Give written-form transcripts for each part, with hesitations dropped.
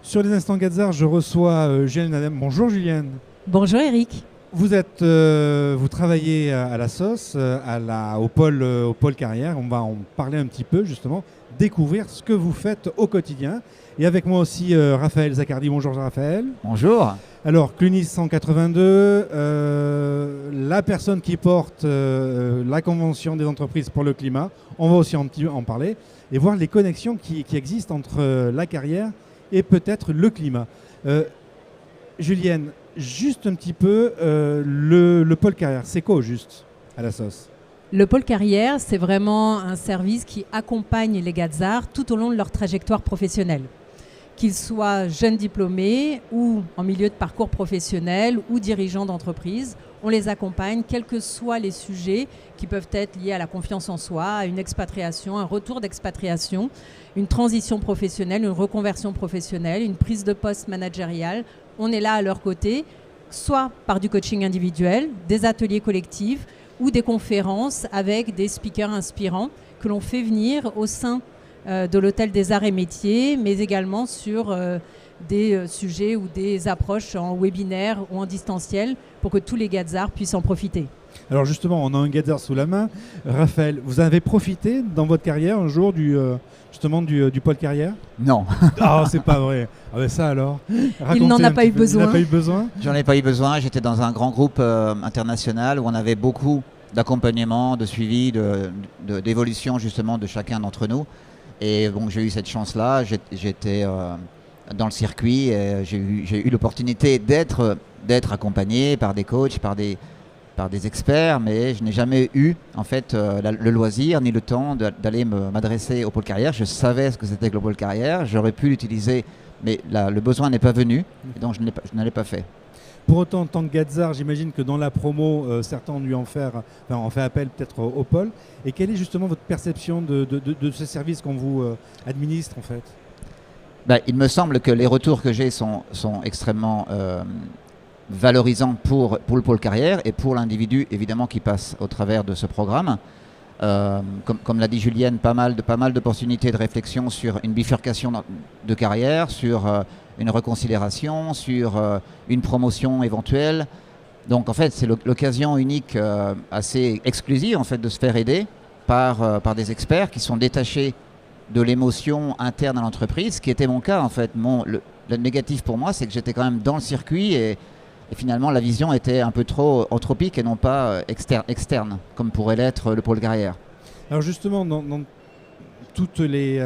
Sur les instants Gazar, je reçois Julienne Adem. Bonjour Julienne. Bonjour Eric. Vous travaillez à la SOS, au pôle carrière. On va en parler un petit peu justement, découvrir ce que vous faites au quotidien. Et avec moi aussi Raphaël Zaccardi. Bonjour Raphaël. Bonjour. Alors CLUNIS 182, la personne qui porte la Convention des entreprises pour le climat. On va aussi en parler et voir les connexions qui existent entre la carrière et peut-être le climat. Julienne, juste un petit peu, le pôle carrière, c'est quoi au juste à la SOS ? Le pôle carrière, c'est vraiment un service qui accompagne les Gazards tout au long de leur trajectoire professionnelle. Qu'ils soient jeunes diplômés ou en milieu de parcours professionnel ou dirigeants d'entreprise, on les accompagne, quels que soient les sujets qui peuvent être liés à la confiance en soi, à une expatriation, un retour d'expatriation, une transition professionnelle, une reconversion professionnelle, une prise de poste managériale. On est là à leur côté, soit par du coaching individuel, des ateliers collectifs ou des conférences avec des speakers inspirants que l'on fait venir au sein de l'Hôtel des Arts et Métiers, mais également sur des sujets ou des approches en webinaire ou en distanciel pour que tous les Gazards puissent en profiter. Alors justement, on a un Gazard sous la main. Raphaël, vous avez profité dans votre carrière un jour du pôle carrière ? Non. Ah, c'est pas vrai. Ah ben ça alors. Il n'en a pas eu besoin. Il n'a pas eu besoin ? J'en ai pas eu besoin. J'étais dans un grand groupe international où on avait beaucoup d'accompagnement, de suivi, d'évolution justement de chacun d'entre nous. Et bon, j'ai eu cette chance-là. J'étais dans le circuit. Et j'ai eu l'opportunité d'être accompagné par des coachs, par des experts, mais je n'ai jamais eu en fait le loisir ni le temps d'aller m'adresser au pôle carrière. Je savais ce que c'était que le pôle carrière. J'aurais pu l'utiliser, mais le besoin n'est pas venu. Et donc je ne l'ai pas fait. Pour autant, en tant que Gazard, j'imagine que dans la promo, certains ont dû en fait appel peut-être au pôle. Et quelle est justement votre perception de ce service qu'on vous administre en fait ? Il me semble que les retours que j'ai sont extrêmement valorisants pour le pôle carrière et pour l'individu évidemment qui passe au travers de ce programme. Comme l'a dit Julienne, pas mal d'opportunités de réflexion sur une bifurcation de carrière, sur une reconsidération, sur une promotion éventuelle. Donc en fait, c'est l'occasion unique, assez exclusive en fait, de se faire aider par des experts qui sont détachés de l'émotion interne à l'entreprise, ce qui était mon cas en fait. Le négatif pour moi, c'est que j'étais quand même dans le circuit et finalement la vision était un peu trop anthropique et non pas externe, comme pourrait l'être le pôle carrière. Alors justement, dans toutes les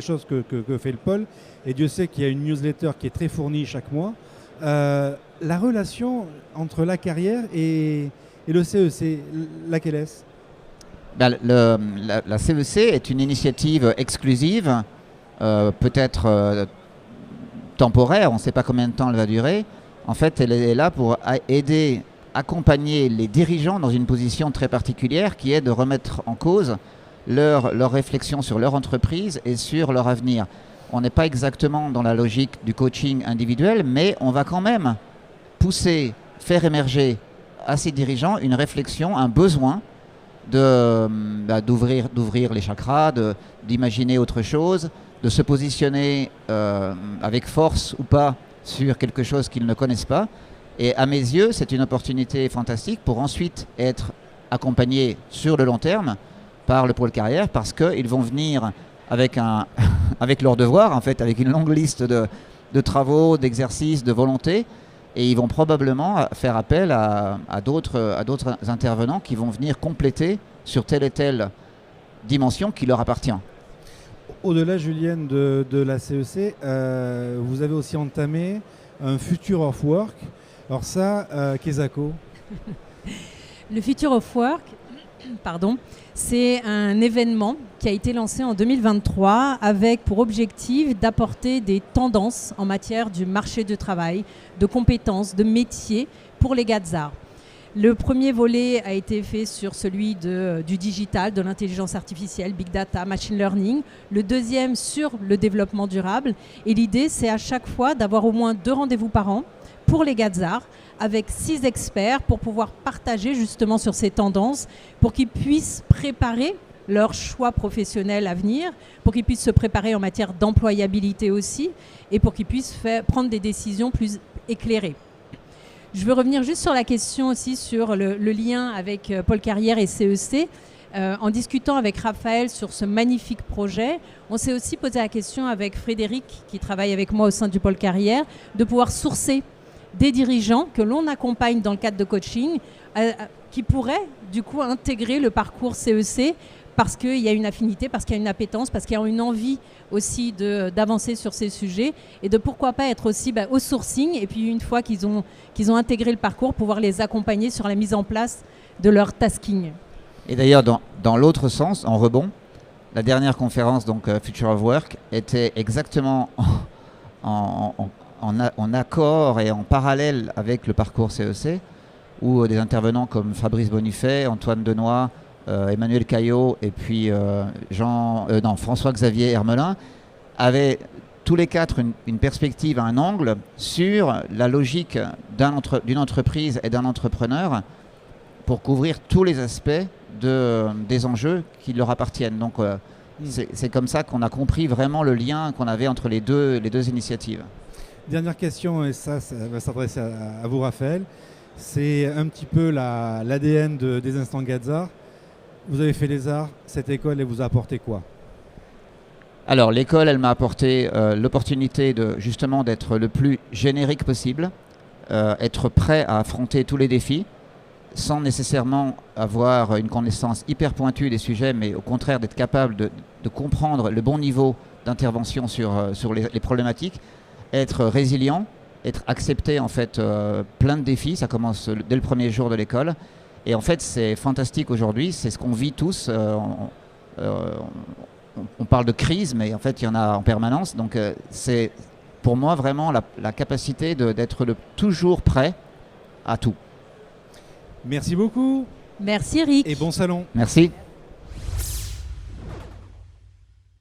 choses que fait le pôle, et Dieu sait qu'il y a une newsletter qui est très fournie chaque mois, la relation entre la carrière et le CEC, laquelle est-ce ? La CEC est une initiative exclusive, peut-être temporaire, on ne sait pas combien de temps elle va durer. En fait, elle est là pour accompagner les dirigeants dans une position très particulière qui est de remettre en cause leur réflexion sur leur entreprise et sur leur avenir. On n'est pas exactement dans la logique du coaching individuel, mais on va quand même faire émerger à ces dirigeants une réflexion, un besoin d'ouvrir les chakras, d'imaginer autre chose, de se positionner avec force ou pas sur quelque chose qu'ils ne connaissent pas. Et à mes yeux, c'est une opportunité fantastique pour ensuite être accompagnés sur le long terme par le pôle carrière parce qu'ils vont venir avec leur devoir, en fait, avec une longue liste de travaux, d'exercices, de volontés. Et ils vont probablement faire appel à d'autres intervenants qui vont venir compléter sur telle et telle dimension qui leur appartient. Au-delà, Julienne, de la CEC, vous avez aussi entamé un Future of Work. Alors ça, Kezako. Le Future of Work, c'est un événement qui a été lancé en 2023 avec pour objectif d'apporter des tendances en matière du marché du travail, de compétences, de métiers pour les Gazards. Le premier volet a été fait sur celui du digital, de l'intelligence artificielle, big data, machine learning. Le deuxième sur le développement durable. Et l'idée, c'est à chaque fois d'avoir au moins 2 rendez-vous par an pour les Gazards avec 6 experts pour pouvoir partager justement sur ces tendances, pour qu'ils puissent préparer leur choix professionnel à venir, pour qu'ils puissent se préparer en matière d'employabilité aussi, et pour qu'ils puissent prendre des décisions plus éclairées. Je veux revenir juste sur la question aussi sur le lien avec Pôle Carrière et CEC. En discutant avec Raphaël sur ce magnifique projet, on s'est aussi posé la question avec Frédéric, qui travaille avec moi au sein du Pôle Carrière, de pouvoir sourcer des dirigeants que l'on accompagne dans le cadre de coaching, qui pourraient du coup intégrer le parcours CEC parce qu'il y a une affinité, parce qu'il y a une appétence, parce qu'il y a une envie aussi d'avancer sur ces sujets et de pourquoi pas être aussi au sourcing et puis une fois qu'ils ont intégré le parcours, pouvoir les accompagner sur la mise en place de leur tasking. Et d'ailleurs, dans l'autre sens, en rebond, la dernière conférence, donc Future of Work, était exactement en accord et en parallèle avec le parcours CEC, où des intervenants comme Fabrice Bonifay, Antoine Denoy, Emmanuel Caillot et puis François-Xavier Hermelin avaient tous les quatre une perspective, un angle sur la logique d'une entreprise et d'un entrepreneur pour couvrir tous les aspects des enjeux qui leur appartiennent. Donc c'est comme ça qu'on a compris vraiment le lien qu'on avait entre les deux initiatives. Dernière question, et ça va s'adresser à vous Raphaël. C'est un petit peu l'ADN des Instants Gadzart. Vous avez fait les arts, cette école, elle vous a apporté quoi? Alors l'école, elle m'a apporté l'opportunité justement d'être le plus générique possible, être prêt à affronter tous les défis, sans nécessairement avoir une connaissance hyper pointue des sujets, mais au contraire d'être capable de comprendre le bon niveau d'intervention sur les problématiques, être résilient, être accepté en fait plein de défis, ça commence dès le premier jour de l'école. Et en fait, c'est fantastique aujourd'hui, c'est ce qu'on vit tous. On parle de crise, mais en fait, il y en a en permanence. Donc, c'est pour moi vraiment la capacité d'être toujours prêt à tout. Merci beaucoup. Merci Eric. Et bon salon. Merci.